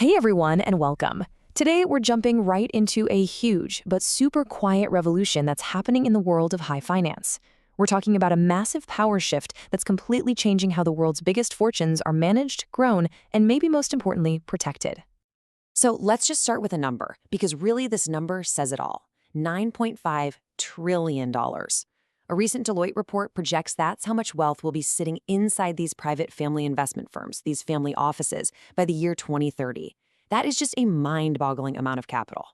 Hey everyone, and welcome. Today we're jumping right into a huge but super quiet revolution that's happening in the world of high finance. We're talking about a massive power shift that's completely changing how the world's biggest fortunes are managed, grown, and maybe most importantly, protected. So let's just start with a number, because really this number says it all. $9.5 trillion. A recent Deloitte report projects that's how much wealth will be sitting inside these private family investment firms, these family offices, by the year 2030. That is just a mind-boggling amount of capital.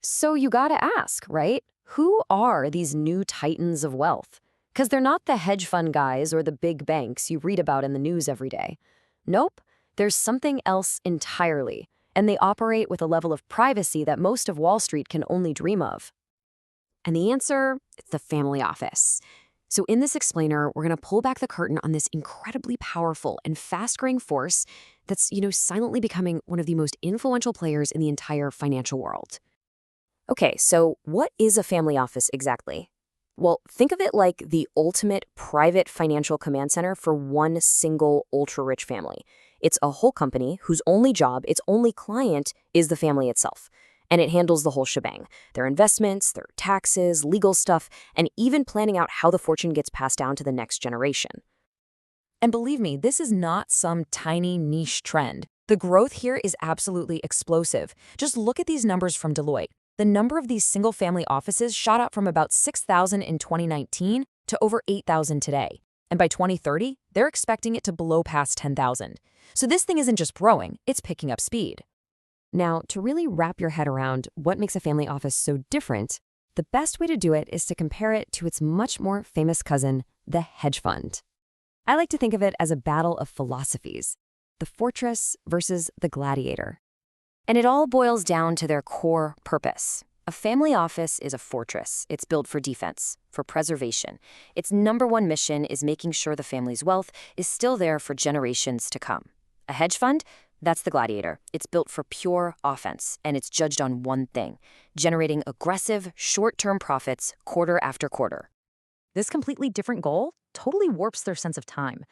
So you gotta ask, right? Who are these new titans of wealth? Because they're not the hedge fund guys or the big banks you read about in the news every day. Nope, there's something else entirely, and they operate with a level of privacy that most of Wall Street can only dream of. And the answer, it's the family office. So in this explainer, we're going to pull back the curtain on this incredibly powerful and fast-growing force that's, silently becoming one of the most influential players in the entire financial world. Okay, so what is a family office exactly? Well, think of it like the ultimate private financial command center for one single ultra-rich family. It's a whole company whose only job, its only client, is the family itself. And it handles the whole shebang: their investments, their taxes, legal stuff, and even planning out how the fortune gets passed down to the next generation. And believe me, this is not some tiny niche trend. The growth here is absolutely explosive. Just look at these numbers from Deloitte. The number of these single-family offices shot up from about 6,000 in 2019 to over 8,000 today. And by 2030, they're expecting it to blow past 10,000. So this thing isn't just growing, it's picking up speed. Now, to really wrap your head around what makes a family office so different, the best way to do it is to compare it to its much more famous cousin, the hedge fund. I like to think of it as a battle of philosophies, the fortress versus the gladiator. And it all boils down to their core purpose. A family office is a fortress. It's built for defense, for preservation. Its number one mission is making sure the family's wealth is still there for generations to come. A hedge fund? That's the Gladiator. It's built for pure offense, and it's judged on one thing: generating aggressive, short-term profits quarter after quarter. This completely different goal totally warps their sense of time.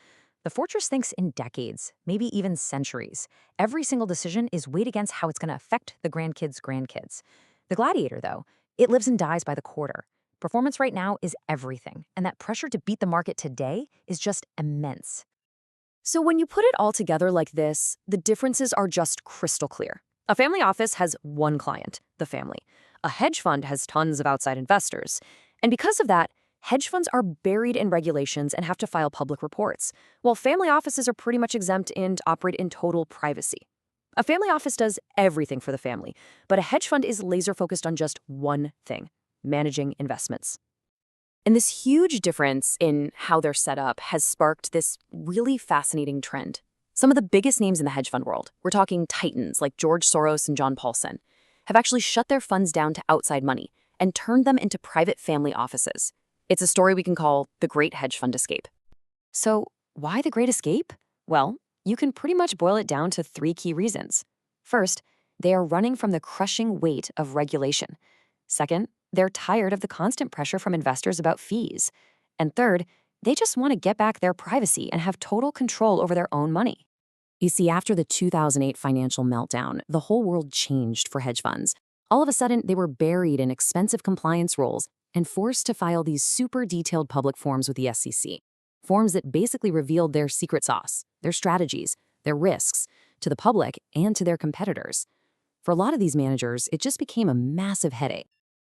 The fortress thinks in decades, maybe even centuries. Every single decision is weighed against how it's going to affect the grandkids' grandkids. The Gladiator, though, it lives and dies by the quarter. Performance right now is everything, and that pressure to beat the market today is just immense. So when you put it all together like this, the differences are just crystal clear. A family office has one client, the family. A hedge fund has tons of outside investors. And because of that, hedge funds are buried in regulations and have to file public reports, while family offices are pretty much exempt and operate in total privacy. A family office does everything for the family, but a hedge fund is laser-focused on just one thing: managing investments. And this huge difference in how they're set up has sparked this really fascinating trend. Some of the biggest names in the hedge fund world, we're talking titans like George Soros and John Paulson, have actually shut their funds down to outside money and turned them into private family offices. It's a story we can call the Great Hedge Fund Escape. So why the Great Escape? Well, you can pretty much boil it down to three key reasons. First, they are running from the crushing weight of regulation. Second, they're tired of the constant pressure from investors about fees. And third, they just want to get back their privacy and have total control over their own money. You see, after the 2008 financial meltdown, the whole world changed for hedge funds. All of a sudden, they were buried in expensive compliance rules and forced to file these super detailed public forms with the SEC. Forms that basically revealed their secret sauce, their strategies, their risks, to the public and to their competitors. For a lot of these managers, it just became a massive headache.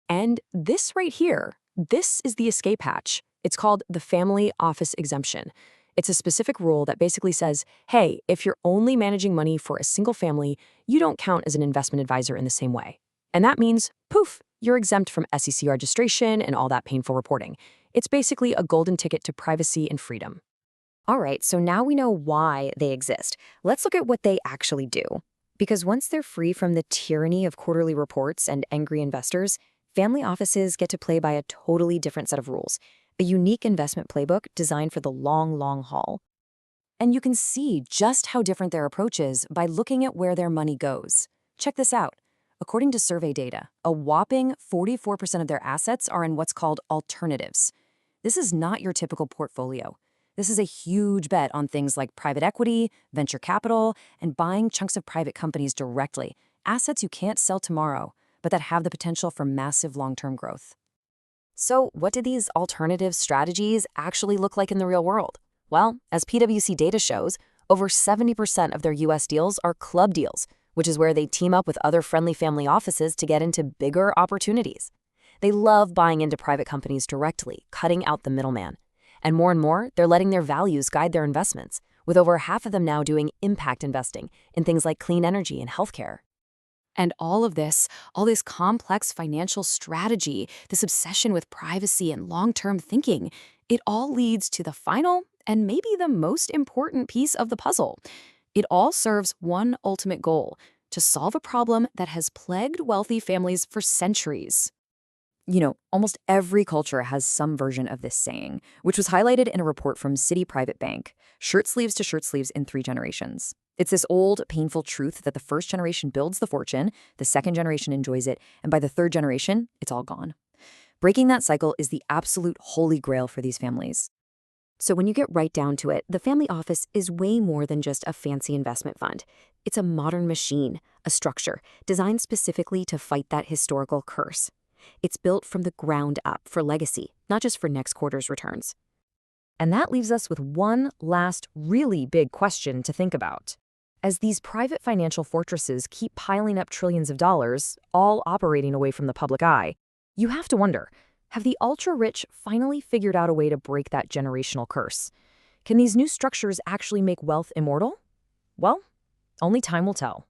And this right here, this is the escape hatch. It's called the Family Office Exemption. It's a specific rule that basically says, hey, if you're only managing money for a single family, you don't count as an investment advisor in the same way. And that means, poof, you're exempt from SEC registration and all that painful reporting. It's basically a golden ticket to privacy and freedom. All right, so now we know why they exist. Let's look at what they actually do. Because once they're free from the tyranny of quarterly reports and angry investors, family offices get to play by a totally different set of rules, a unique investment playbook designed for the long, long haul. And you can see just how different their approach is by looking at where their money goes. Check this out. According to survey data, a whopping 44% of their assets are in what's called alternatives. This is not your typical portfolio. This is a huge bet on things like private equity, venture capital, and buying chunks of private companies directly, assets you can't sell tomorrow, but that have the potential for massive long-term growth. So, what do these alternative strategies actually look like in the real world? Well, as PwC data shows, over 70% of their US deals are club deals, which is where they team up with other friendly family offices to get into bigger opportunities. They love buying into private companies directly, cutting out the middleman. And more, they're letting their values guide their investments, with over half of them now doing impact investing in things like clean energy and healthcare. And all this complex financial strategy, this obsession with privacy and long-term thinking, it all leads to the final and maybe the most important piece of the puzzle. It all serves one ultimate goal: to solve a problem that has plagued wealthy families for centuries. Almost every culture has some version of this saying, which was highlighted in a report from Citi Private Bank: shirt sleeves to shirt sleeves in 3 generations. It's this old, painful truth that the first generation builds the fortune, the second generation enjoys it, and by the third generation, it's all gone. Breaking that cycle is the absolute holy grail for these families. So when you get right down to it, the family office is way more than just a fancy investment fund. It's a modern machine, a structure designed specifically to fight that historical curse. It's built from the ground up for legacy, not just for next quarter's returns. And that leaves us with one last really big question to think about. As these private financial fortresses keep piling up trillions of dollars, all operating away from the public eye, you have to wonder, have the ultra-rich finally figured out a way to break that generational curse? Can these new structures actually make wealth immortal? Well, only time will tell.